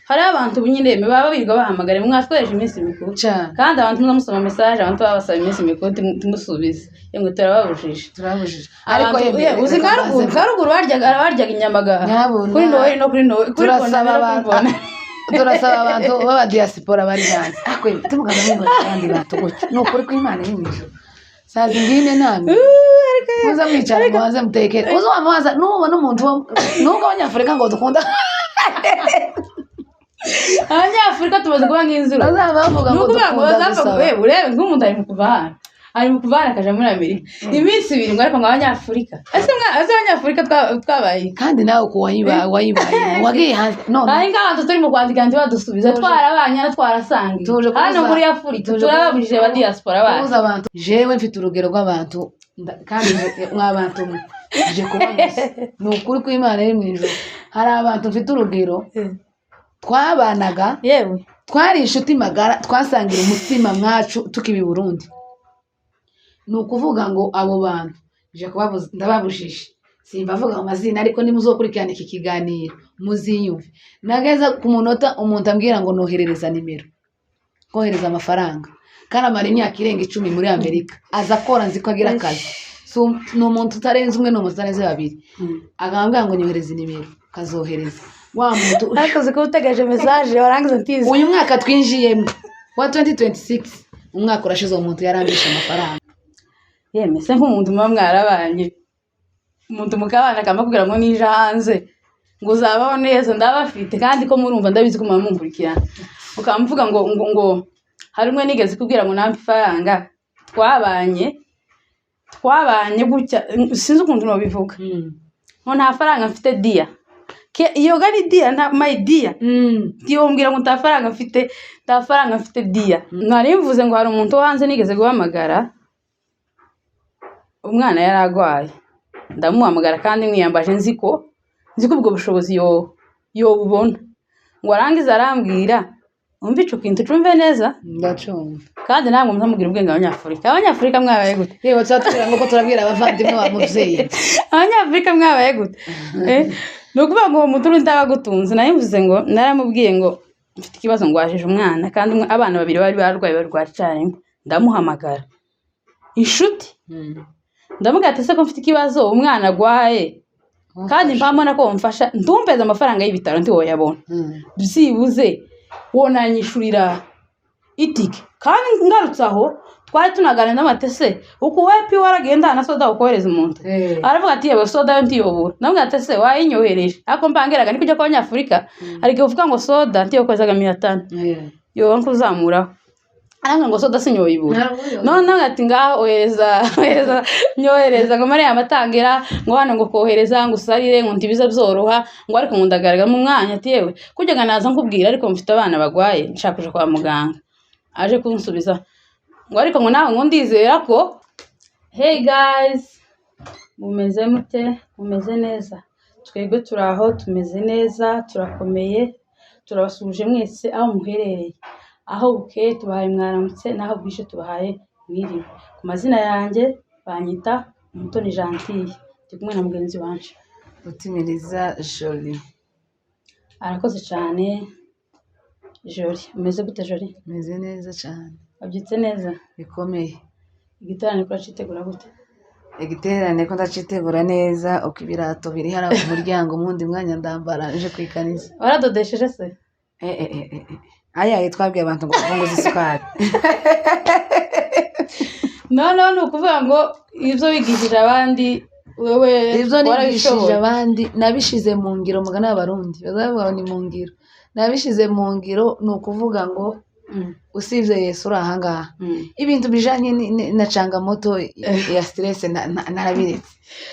hari abantu bunyine baba birirwa bahamagara mwatweje iminsi mikuru kandi abantu mwamusoma message abantu babasaba iminsi mikuru timusubize yemwe turababujije ariko uzi karuguru baryaga inyamaga kuri ndowe no kuri ndowe turasaba abantu baba diaspora bari hanze akwe tumugaza ngo kandi batugutyo no kuri kw'Imana y'imijuru sazi ngine nami muza mwicara muze mutekere uzamaza nubona umuntu nubwo abanyafurika ngo dukunda abanyafurika tumaze kuba nk'inzira bavuga ngo dukunda urebe nk'umuntu ari mu kuvana akaja muri Amerika iminsi 2 ngo ariko ngo abanyafurika ase abanyafurika twabaye kandi nawe ko wayibaye wagiye hanze none kandi ngabantu turi mu kwandika ndi badusubiza twarabanya twarasangiye hano muri Afurika turababujije ba diaspora bacu abantu jewe mfite urugero rw'abantu kandi mwabantu je kubaza n'ukuri kw'Imana iri mu ijuru hari abantu mfite urugero twabanaga yewe twari inshuti magara twasangira umutima mwacu tukibi Burundi nukuvuga ngo abo bantu je kubabuza ndababujije simbavuga amazina ariko nimuzokurikirana iki kiganiro muziyumve nageza ku munota umuntu ambwira ngo noherereza nimero kohereza amafaranga kandi amara imyaka irenga 10 muri Amerika aza akora nzi ko agira akazi no muntu utarenze umwe no mutarenze babiri agambwira ngo nyohereze nimero kazohereza wa muntu akaze ko utegeje message warangiza ntizi uyu mwaka twinjiyemo wa 2026 umwaka urashize umuntu yarambisha amafaranga yemese nk'umuntu mwarabanyi umuntu mukabana akamubwira ngo nije hanze ngo uzabaho neza ndabafite kandi ko murumva ndabizi ko mumumburikirana ukamvuga ngo harimwe nigeze kubwira ngo nampi faranga twabanye gutya sinzi ukuntu no bivuga ngo nta faranga mfite dia iyo gari dia nta my dia ndiyombwira ngo nta faranga mfite dia nari mvuze ngo hari umuntu hanze nigeze guhamagara umwana yaragwaye ndamuhamagara kandi mwiyambaje nziko ubwo bushobozi yo bubona ngo arangiza arambwira umva ico kintu cumve neza ndacumva kandi namwe muzamubwira ubwenge abanyafurika mwabaye gute yewe twatubwira ngo turabwira abavandimwe ba muvyeyi abanyafurika mwabaye gute nukuvuga ngo umuntu ndabagutunze nayivuze ngo naramubwiye ngo mfite ikibazo ngo wajije umwana kandi abana babiri bari barwaye barwacanye ndamuhamagara inshuti ndamugate se ko mfite ikibazo umwana gwaye kandi mpamona ko mfasha ntumpeze amafaranga y'ibitaro nti woyabona byibuze wonanyishurira itike kandi ngarutsaho twari tunagana n'amatese uko wepi waragenda na soda ukohereza umuntu aravuga ati yewe soda yo ntiyobura namugate se wayinyohereje ako mbangeraga ni kujya kwa Nyafurika ariko uvuga ngo soda ntiyokozaga 500 yo nkuzamuraho aranga ngo soda sinyoyibura none ati ngaho ohereza nyohereza ngo mari amatangira ngo hano ngo kohereza ngo usarire ngo ntibiza byoroha ngo ariko ngundagaraga mu mwanya ati yewe kujyaga naza nkubwira ariko mfite abana bagwaye nshaka kuja kwa muganga aje kunsubiza ngo ariko ngo nawe ngo ndizera ko hey guys mumeze mute mumeze neza twebwe turaho tumeze neza turakomeye turabasuje mwese aho muherereye aho buke tubahaye mwaramutse naho bwishe tubahaye mwiriwe ku mazina yanjye banyita Mutoni Gentille ndi kumwe na mugenzi wanje Utimiriza Jolie arakoze cyane Jolie umeze gute Jolie meze neza cyane wabyitse neza bikomeye igiterane ko citegura gute igiterane ko ndacitegura neza uko ibirato biri hara ku muryango mundi mwanya ndambara nje kwikanisa waradodesheje se aya twabwiye abantu ngo funguze isukari no nukuvuga ngo ivyo bigishije abandi wewe ivyo nigishije abandi nabishize mu ngiro mugana y'abarundi bazavuga ni mu ngiro nabishize mu ngiro nukuvuga ngo usivye Yesu urahangaha ibintu bijanye na changamoto ya stress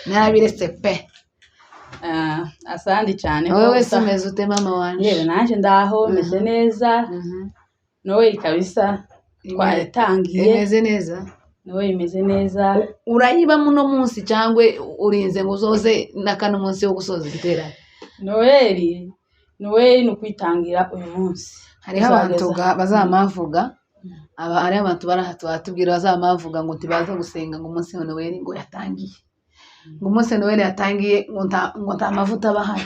narabiretse pe asandi cyane wewe simeze ute mama wanje yewe nanje ndaho meze neza nowe kabisa twatangiye imeze neza nowe imeze neza urayiba muno munsi cyangwe urinze ngo uzoze nakano munsi wo gusoza igiterane nowe nukwitangira uyu munsi hari abantu bazamavuga ari abantu barahatubwira bazamavuga ngo tibaza gusenga ngo umunsi wa Noel ngo yatangiye ngo umunsi Noel yatangiye ngo nta mavuta bahari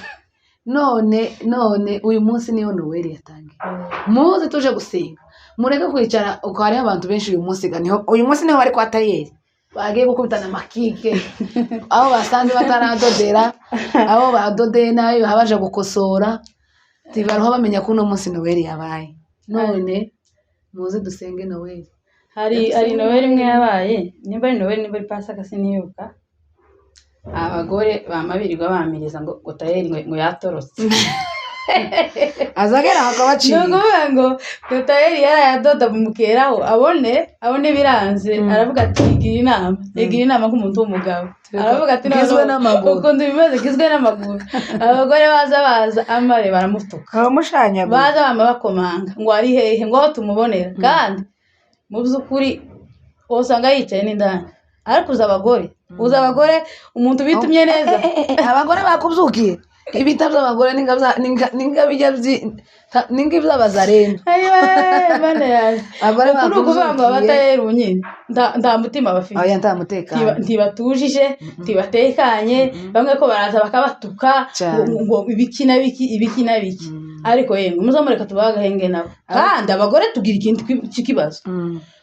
none uyu munsi niyo Noel yatangiye muze tuje gusenga mureke kwicara uko hariho abantu benshi uyu munsi uyu munsi niho bari kwa tayeri bagiye gukubitana amakike aho basanze bataradodera aho badodeye nayo habaje gukosora tibaruho bamenya ko uno munsi Noel yabaye none muze dusenge Noel hari Noel imwe yabaye nimba ari Noel nimba ari Pasaka sinibuka abagore bamabirirwa bamiriza ngo tayeri ngo yatorotse azagera akabaciye ngo tayeri yarayadoda mukeraho abone biranze aravuga ati igira inama nk'umuntu w'umugabo aravuga ati gizwe n'amaguru ukunda ibibazo gizwe n'amaguru abagore baza amare baramutuka abamushanya baza bama bakomanga ngo ari hehe ngo aho tumubonera kandi mu by'ukuri usanga yicaye n'indani ariko uza abagore umuntu bitumye neza abagore bakubyukiye ibita by'abagore ninga by'abazareno bane yaje abagore bakuvuga ngo abatayeri unyine nta mutima bafite oya nta mutekano ntibatujije ntibatekanye bamwe ko baraza bakabatuka ngo ibiki na biki ariko yemwe muzamureka tubagahenge nabo kandi abagore tugira ikintu cy'ikibazo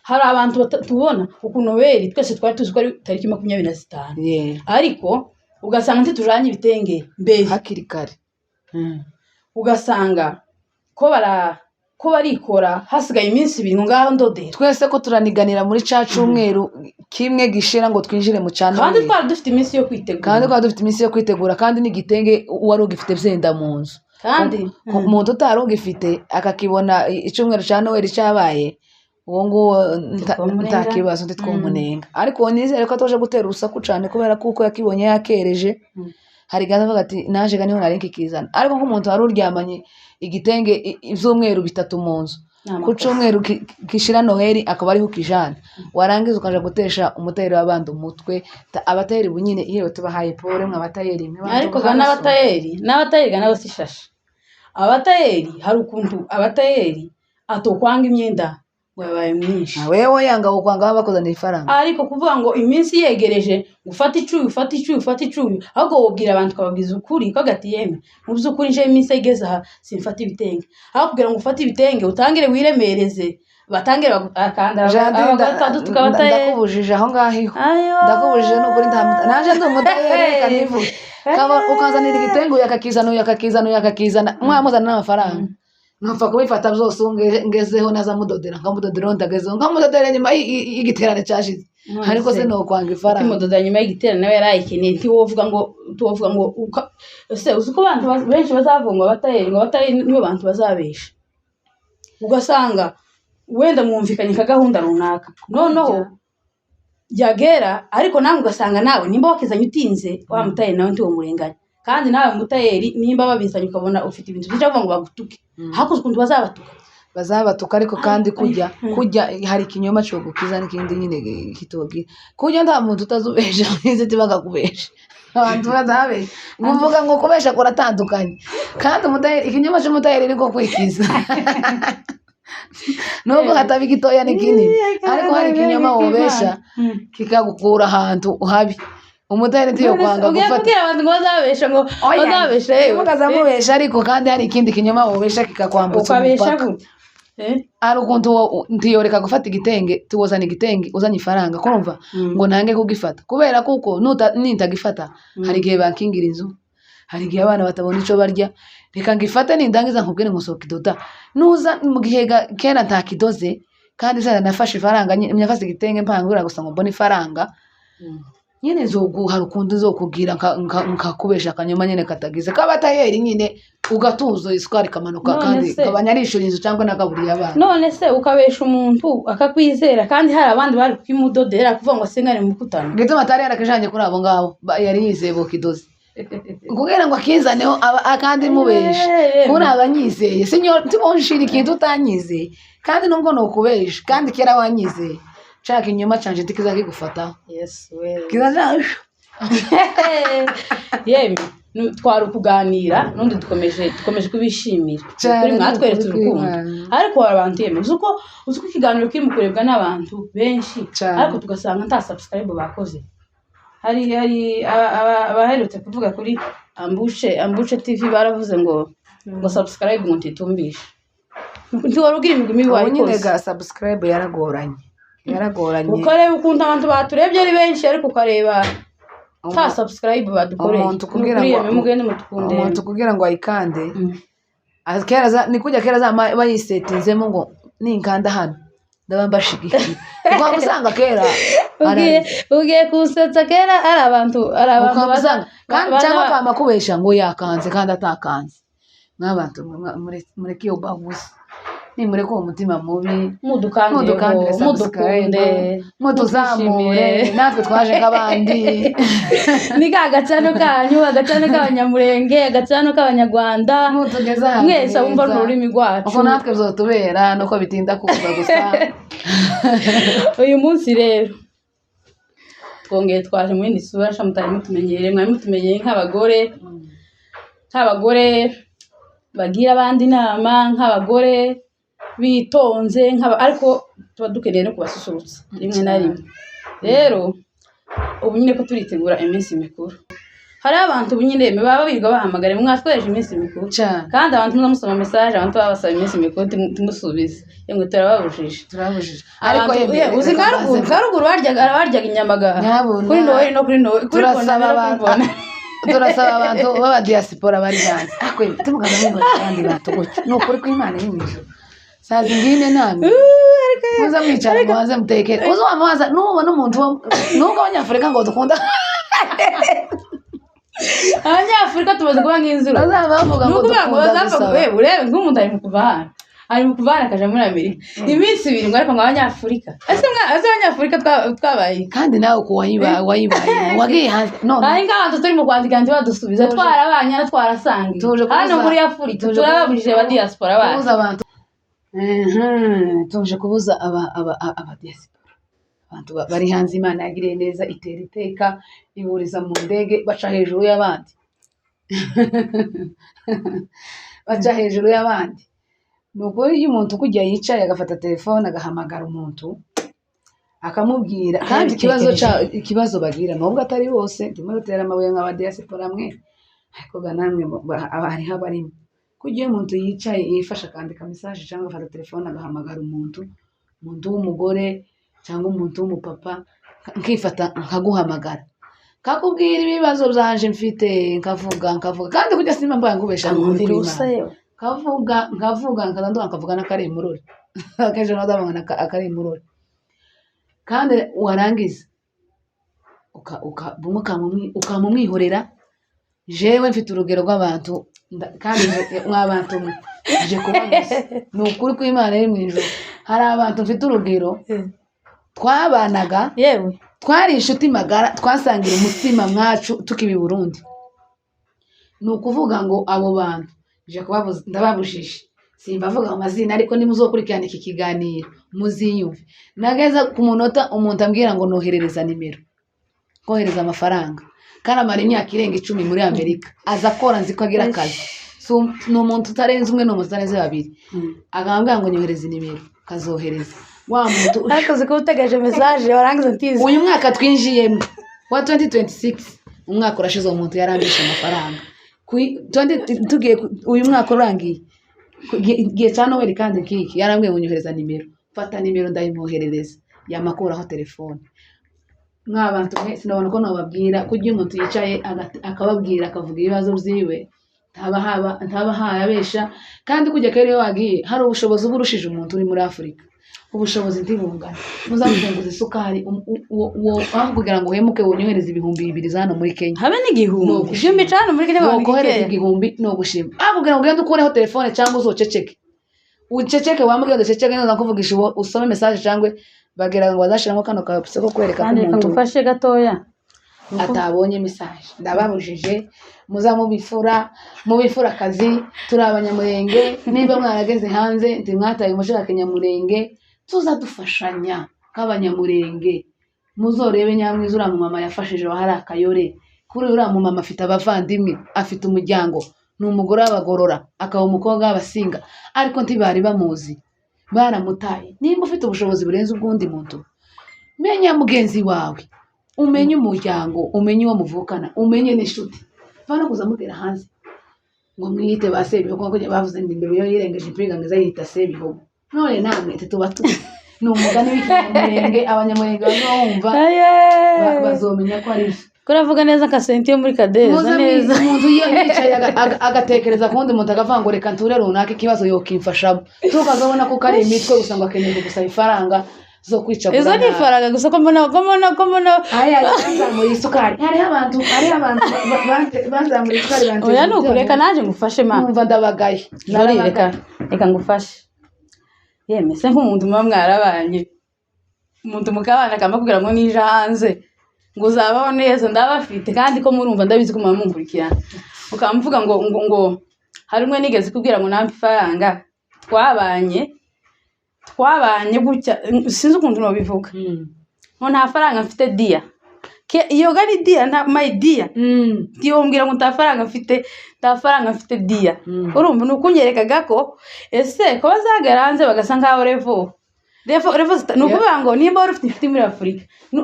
hari abantu tubona ukuntu Noel twese twari tuzi ko ari tariki 25 ariko ugasanga ntitujanye ibitenge mbere hakiri kare ugasanga ko barikora hasigaye iminsi 2 ngaho ndode twese ko turaniganira muri ca cyumweru kimwe gishira ngo twinjire mu cyane kandi twari dufite iminsi yo kwitegura kandi n'igitenge wari ugifite byenda mu nzu kandi umuntu utari ugifite akakibona icyumweru cya Noel cyabaye uwo nguwo ntakibazo ntitwomunenga ariko nizere ko atoje gutera urusaku cyane kubera kuko yakibonye yakereje hari gaza avuga ati naje ganiho nari nkikizana ariko nk'umuntu wari uryamanye igitenge ibyumweru 3 mu nzu ku cyumweru gishira Noel akaba ariho kijana warangiza ukaje gutesha umutayeri w'abandi umutwe abatayeri bunyine iyo tubahaye pole mwa abatayeri ariko n'abatayeri nabo sishasha abatayeri hari ukuntu abatayeri atokwanga imyenda wabaye mwinshi wewe yanga ukwanga bakozana ifaranga ariko kuvuga ngo iminsi yegereje gufata icuyu ahubwo wobwira abantu kababwiza ukuri ko gati yeme mu by'ukuri nje iminsi igeze aha simfata ibitenge aho kugira ngo ufate ibitenge utangire wiremereze batangire bakandara ndakubujije aho ngaho ndakubujije n'ukuri naje ndi umutayeri kanivuga ukazanira igitenge yakakizana mwamuzana n'amafaranga nkapfa kubifata byose ngezeho naza mudodera nkamudodera ndagezeho nkamudodera nyuma y'igiterane cyashize ariko se no kwanga ifaranga kimudodera nyuma y'igiterane nawe yarayikeneye tuwovuga ngo ese uzi ko abantu benshi bazavunga abatayeri nibo bantu bazabesha ugasanga wenda mwumvikanye ka gahunda runaka noneho yagera ariko namwe ugasanga nawe nimba wakizanye utinze wa mutayeri nawe ntiwo murenganya kandi nawe mutayeri nimba babizanye ukabona ufite ibintu byinshi ngo bagutuke hakuze ukuntu bazabatuka ariko kandi kujya hari ikinyoma cyo gukiza n'ikindi nyine kitogira kujya nta muntu utazubesha n'izi tibagakubesha abantu bazabesha nguvuga ngo kubesha kuratandukanye kandi umutayeri ikinyoma cy'umutayeri niko kwikiza nubwo hataba igitoya n'ikindi ariko hari ikinyoma wobesha kikagukura ahantu habi umutayeri ntiyo kwanga gufata abantu ngo bazabesha ukazamubesha ariko kandi hari ikindi kinyoma wobesha kikakwambutsa umupaka ari ukuntu ntiyoreka gufata igitenge tuwozana igitenge uzanye ifaranga kumva ngo nange kugifata kubera kuko nintagifata hari igihe bakingira inzu hari igihe abana batabona icyo barya reka ngifate nindangiza nkubwire ngo sohoka idoda nuza mu gihe kera ntakidoze kandi zana nafashe ifaranga nyafase igitenge mpangura gusa ngo mbone ifaranga nyine hari ukundi kugira nkakubesha akanyuma nyine katagize kabatayeri nyine ugatuzo isukari kamanuka kandi kabanyarishura inzu cyangwa nakaburiye abana none se ukabesha umuntu akakwizera kandi hari abandi bari kwimudodera kuvuga ngo sengane mukutana gito matari yarakajanye kuri abo ngabo yari yizeye bokidoze kugira ngo akizaneho akandi mubesha muri abanyizeye sinyo tibonshira ikintu utanyizeye kandi nubwo no kubesha kandi kera wanyizeye chaka inyuma canje tikiza kigufata yes we kizaje yemi twari kuganira nundi dukomeje kubishimira kuri mwatweretse urukundo ariko abantu yemi uzuko ikiganiro kiri mu kurebwa n'abantu benshi ariko tugasanga nta subscribe bakoze hari abaherutse kuvuga kuri ambushe TV baravuze ngo subscribe ngo ntitumbishe ntiwari ugira imigwi mibi nyine wayikoze ga subscribe yaragoranye ukareba ukuntu abantu baturebye ari benshi ariko ukareba ta subscribe badukoreye umuntu kugira ngo mugende mutukunde umuntu kugira ngo ayikande kera ni kujya kera bayisetinzemo ngo ninkanda hano ndaba mbashigikiye kuko usanga kera ugiye kusetsa kera ari abantu basanga kandi cyangwa kama kubesha ngo yakanze kandi atakanze nk'abantu mureke iyo bagusa nimureke uwo mutima mubi mudukandire mudukunde muduzamure natwe twaje nk'abandi ni ka gacano kanyu agacano k'abanyamurenge agacano k'abanyarwanda mwese abumva n'ururimi rwacu uko natwe bizotubera nuko bitinda kuza gusa uyu munsi rero twongeye twaje mu yindi sura mutari mutumenyereye mwari mutumenyereye nk'abagore bagira abandi inama nk'abagore bitonze ariko tuba dukeneye no kubasusurutsa rimwe na rimwe rero ubu nyine ko turitegura iminsi mikuru hari abantu ubu nyine baba birirwa bahamagara mwatwereje iminsi mikuru kandi abantu muzamusoma message abantu babasaba iminsi mikuru tumusubize yemwe turababujije ariko uzi karuguru baryaga inyamaga kuri Noheli no kuri Noheli turasaba abantu baba diaspora bari hanze akwe tumugana ngo kandi batugutse no kuri kw'Imana y'imijuru sazi ngine namwe muza mwicara muze mutekere uzo amaza nubona umuntu nuko abanyafrika ngo dukunda abanyafrika tumaze kuba nk'inzira bavuga ngo dukunda urebe nk'umuntu ari mu kuvana akaja muri Amerika iminsi 2 ngo ariko abanyafrika ese abanyafrika twabaye kandi nawe ko wayibaye wagiye hanze none ari nk'abantu turi mu kwandika ndi badusubiza twarabanya twarasangiye hano muri Afurika turababujije ba diaspora bacu tuje kubuza aba diaspora abantu bari hanze Imana yagiriye neza itera iteka iburiza mu ndege baca hejuru y'abandi nuko iyo umuntu kujya yicaye agafata telefone agahamagara umuntu akamubwira kandi ikibazo bagira nubwo atari bose ndimo rutera amabuye nk'aba diaspora mwe ariko namwe hariho abarimo kugira umuntu yicaye yifasha akandika message cyangwa afata telefone agahamagara umuntu w'umugore cyangwa umuntu w'umupapa nkifata nkaguhamagara kakubwira ibibazo byanje mfite nkavuga kandi kujya simba mbaye ngubesha nkavuga nkavuga n'akaremurore akenshi nadabanga akarimurore kandi warangiza ukamumwihorera jewe mfite urugero rw'abantu kandi mw'abantu je kubagusa ni ukuri kw'Imana iri mw'ijuru hari abantu mfite urugero twabanaga yewe twari inshuti magara twasangira umutima mwacu tukibi Burundi ni ukuvuga ngo abo bantu je kubabuza ndababujije simbavuga amazina ariko nimuzokurikirana iki kiganiro muziyumve nageza ku munota umuntu ambwira ngo noherereza nimero kohereza amafaranga kandi amara imyaka irenga 10 muri Amerika aza akora nzi ko agira akazi ni umuntu utarenze umwe n'umuntu utarenze babiri agambwira ngo nyohereze nimero kazohereza wa muntu akazi ko utegeje message warangiza ntizi uyu mwaka twinjiyemo wa 2026 umwaka urashize umuntu yarambisha amafaranga tugiye uyu mwaka urangiye giye cyane weri kandi kiki yarambwiye nyohereza nimero fata nimero ndayimwoherereza yamakuraho telefone nk'abantu mwese nabona ko nababwira kugira umuntu yicaye akababwira akavuga ibibazo byiwe ntaba hayabesha kandi kujya kare wagiye hari ubushobozi burushije umuntu uri muri Afurika ubushobozi ntibungana muzamuzenguza isukari aho kugira ngo uhemuke wonyohereza 2,000 zano muri Kenya habe n'igihumbi ijumbi cyane muri Kenya bakohereza 1,000 no gushima aho kugira ngo ugende ukureho telefone cyangwa uzoceceke uceceke wamubwira udaceceke neza kuvugisha usome message cyangwa bagera ngo bazashiramo kano ka ko kwereka ko umuntu ufashe gatoya atabonye message ndababujije mubifura akazi turi abanyamurenge niba mwarageze hanze ndi mwataye umushaka Nyamurenge tuza dufashanya k'abanyamurenge muzorebe nyamwiza ura mu mama yafashije hari akayore kuri ura mu mama afite abavandimwe afite umuryango ni umugore w'abagorora akaba umukobwa w'abasinga ariko ntibari bamuzi baramutaye nimba ufite ubushobozi burenze ubwundi muntu menya mugenzi wawe umenye umuryango umenye uwo muvukana umenye n'inshuti bana kuza mubwira hanze ngo mwite ba sebihogo ngo bavuze ngo imbere yo yirengeje impiga ngo izayita sebihogo none namwe tuba ni umugani w'ikinyamurenge abanyamurenge bazumva bazomenya ko ari kuravuga neza kasenti yo muri kadeza neza umuntu yicaye agatekereza kundi muntu agavuga ngo reka nture runaka ikibazo yokimfashamo tukazabona ko kari imitwe gusa ngo akeneye gusaba ifaranga zo kwica izo ni ifaranga gusa ko mbona banzamura isukari hariho abantu banzamura isukari oya ni ukureka naje ngufashe ma numva ndabagaye reka ngufashe yeme se nk'umuntu muba mwarabanye umuntu mukabana akamubwira ngo nije hanze ngo uzabaho neza ndabafite kandi ko murumva ndabizi ko muba munkurikirana ukamuvuga ngo hari umwe nigeze kubwira ngo nampe ifaranga twabanye gutya sinzi ukuntu babivuga ngo nta faranga mfite dia iyo gari dia nta my dia ndiyombwira ngo nta faranga mfite dia urumva nukunyerekaga ko ese ko bazagaranze bagasa nkaho revo nukuvuga ngo nimba wari ufite inshuti muri Afurika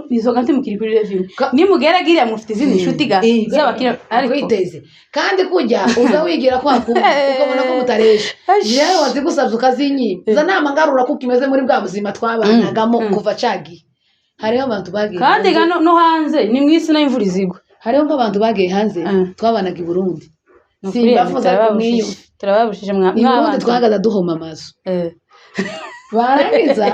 nizoga ntimukiri kuri revo nimugeragiriya mufite izindi nshuti z'abakira ariko iteze kandi kujya uza wigira kwa ukabona ko mutaresha yewe wazigusabye ukazinyiba za nama ngarura kuko imeze muri bwa buzima twabanagamo kuva cagi hariho abantu bagiye kandi no hanze ni mwisi na imvura izigwa hariho nk'abantu bagiye hanze twabanaga i Burundi simbafuza kumwiyo turababushije mwabandi twahagaza duhoma amazu barangiza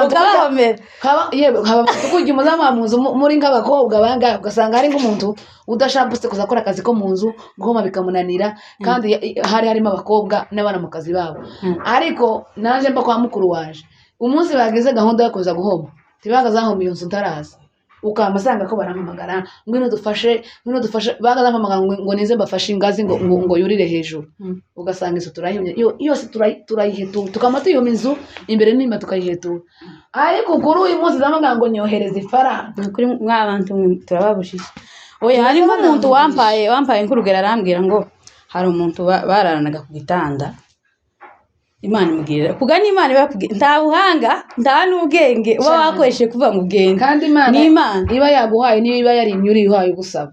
ukabahomera haba kujya umuzama mu nzu muri nk'abakobwa bangahe ugasanga hari nk'umuntu udashaka kuza akora akazi ko mu nzu guhoma bikamunanira kandi hari harimo abakobwa n'abana mu kazi babo ariko naje mba kwa mukuru waje umunsi bagize gahunda yo kuza guhoma tibaga zahoma iyo nzu ntaraza ukamasanga ko barampamagara ngwino dufashe baga zampamagara ngo nize mbafashe ingazi ngo yurire hejuru ugasanga izo turayihumye yose turayihetura tukama tuyihoma inzu imbere n'inyuma tukayihetura ariko kuri uyu munsi zampamagara ngo nyohereze ifaranga kuri mwabantu turababushije oya hari nk'umuntu wampaye nk'urugero arambwira ngo hari umuntu bararanaga ku gitanda Imana imugirira kugana Imana ibakubwira nta buhanga nta n'ubwenge uba wakoresheje kuvuga ngo ugende kandi Imana iba yaguhaye niba yari imyuri yuhaye gusaba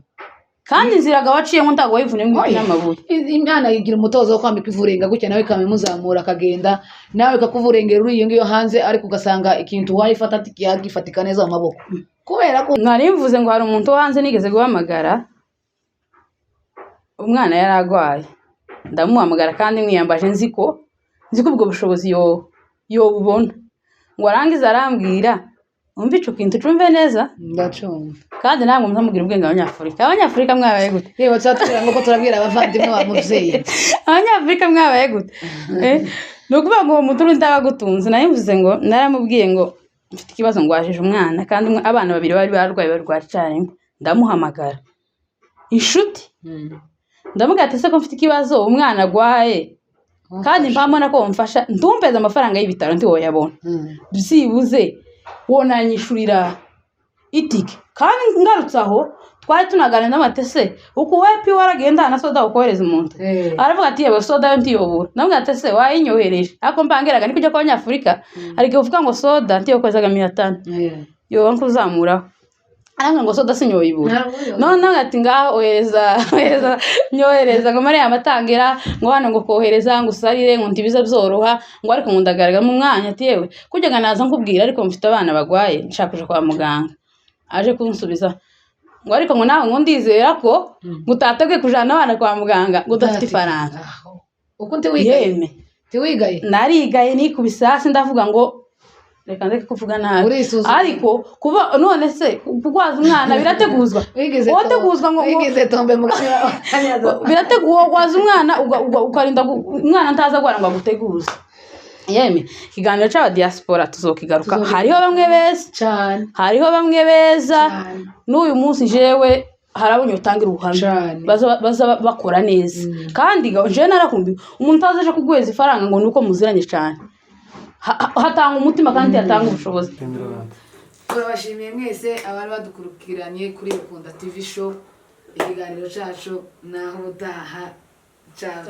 kandi inziraga waciyemo ntago wayivune n'amabuye Imana yigira umutozo wo kwambika ivurenga gutya nawe kamimuzamura akagenda nawe kakuvurengera uri iyo hanze ariko ugasanga ikintu wayifata gifatika neza mu maboko kubera ko nari mvuze ngo hari umuntu hanze nigeze guhamagara umwana yaragwaye ndamuhamagara kandi mwiyambaje nzi ko ubwo bushobozi yo ubona ngo arangiza arambwira umva ico kintu cumve neza ndacumva kandi namwe muzamubwira ubwenge abanyafurika mwabaye gute yewe twatubwira ngo turabwira abavandimwe ba muvyeyi abanyafurika mwabaye gute nukuvuga ngo umuturu ndabagutunze nayivuze ngo naramubwiye ngo mfite ikibazo ngo wajije umwana kandi abana babiri bari barwaye barwaye ndamuhamagara inshuti ndamubwira ati se ko mfite ikibazo umwana agwaye kandi mpamona ko mfasha ntumpeze amafaranga y'ibitaro nti woyabona byibuze wonanyishurira itike kandi ngarutse aho twari tunaganira n'amatese uko wepi waragenda na soda ukohereza umuntu aravuga ati yewe soda yo ntiyobura namwe atese wayinyohereje ako mbangeraga ni kujya kwa Nyafurika ariko uvuga ngo soda ntiyokozaga 500 yo nkuzamuraho aranga ngo soda sinyoyibura none ati ngaho ohereza nyohereza ngo mari amatangira ngo hano ngo kohereza ngo usarire ngo ntibiza byoroha ngo ariko ngundagaraga mu mwanya ati yewe kujyaga naza nkubwira ariko mfite abana bagwaye nshaka kuja kwa muganga aje kunsubiza ngo ariko ngo nawe ngo ndizera ko ngutategwe kujana abana kwa muganga ngo udafite ifaranga uko ntiwigaye narigaye nikubisasi ndavuga ngo reka ndeke kuvuga nabi ariko kuba none se kugwaza umwana birateguzwa woteguzwa ngo wigeze tombe muganga birateguzwa gwaza umwana ukarinda umwana ntaza gwara ngo aguteguze yeme kiganiro cy'aba diaspora tuzokigaruka hariho bamwe beza n'uyu munsi jewe harabonye utangira ubuhamya baza bakora neza kandi je narakumbi umuntu azaje kugweza ifaranga ngo nuko muziranye cyane hatanga umutima kandi hatanga ubushobozi turabashimiye mwese abari badukurikiranye kuri Rukunda TV show ikiganiro cyacu naho utaha ciao